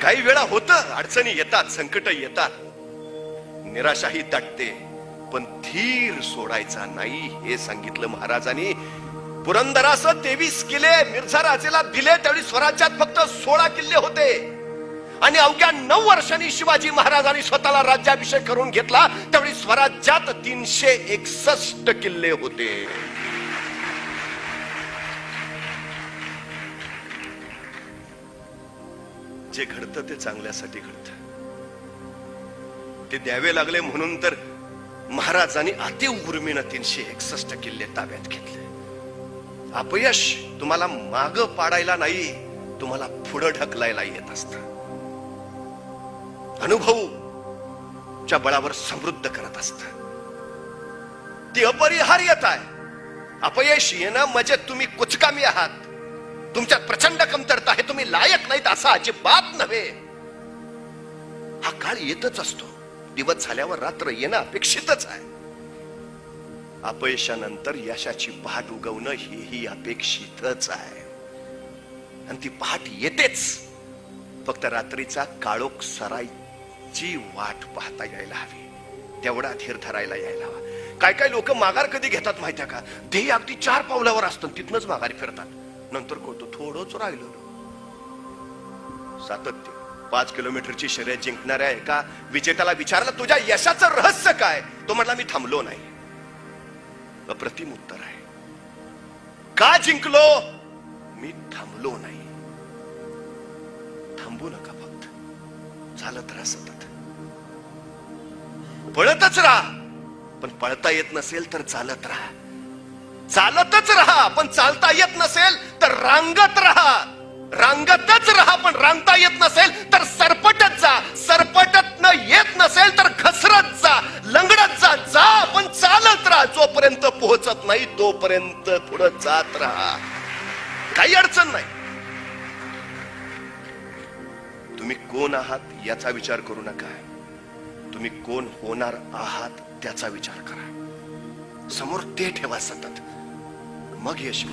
काही वेळा होतं, अडचणी येतात, संकट येतात, निराशाही तटते, पण धीर सोडायचा नाही हे सांगितलं महाराजांनी. पुरंदरासह 23 किल्ले मिर्झा राजेला दिले, त्यावेळी स्वराज्यात फक्त 16 किल्ले होते. आणि अवघ्या 9 वर्षांनी शिवाजी महाराजांनी स्वतःला राज्याभिषेक करून घेतला, त्यावेळी स्वराज्यात 361 किल्ले होते. जे घडतं ते चांगल्यासाठी घडतं. ते द्यावे लागले म्हणून तर महाराजांनी अति उर्मीनं 361 किल्ले ताब्यात घेतले. अपयश तुम्हाला माग पाडायला नाही, तुम्हाला पुढे ढकलायला येत असतं. अनुभवच्या बळावर समृद्ध करत असत. ती अपरिहार्यता आहे. अपयश येणं म्हणजे तुम्ही कुचकामी आहात, तुमच्यात प्रचंड कमतरता आहे, तुम्ही लायक नाहीत असं अजिबात नव्हे. हा काळ येतच असतो, दिवस झाल्यावर रात्र येणं अपेक्षितच आहे. अपयशानंतर यशाची पहाट उगवणं हेही अपेक्षितच आहे. आणि ती पहाट येतेच, फक्त रात्रीचा काळोख सरायची वाट पाहता यायला हवी, तेवढा धीर धरायला यायला हवा. काय काय लोक माघार कधी घेतात माहितीये का? ध्येय अगदी 4 पावलावर असतं, तिथनच माघारी फिरतात. नंतर कळतो थोडंच राहिलं. सातत्य. 5 किलोमीटरची शर्यत जिंकणाऱ्या एका विजेत्याला विचारलं, तुझ्या यशाचं रहस्य काय? तो म्हटला, मी थांबलो नाही. अप्रतिम उत्तर आहे. का जिंकलो? मी थांबलो नाही. थांबू नका, फक्त चालत राहा, सतत पळतच राहा. पण पळता येत नसेल तर चालत राहा. चालतच राहा, पण चालता येत नसेल तर रांगत राहा. रांगतच राहा, पण रांगता येत नसेल तर सरपटत जा. सरपटत न येत नसेल तर घसरत जा, लंगडत जा. जा, पण चालत राहा. जोपर्यंत पोहोचत नाही तोपर्यंत पुढे जात राहा. काही अडचण नाही. तुम्ही कोण आहात याचा विचार करू नका, तुम्ही कोण होणार आहात त्याचा विचार करा. समोर ते ठेवा सतत, मग यश.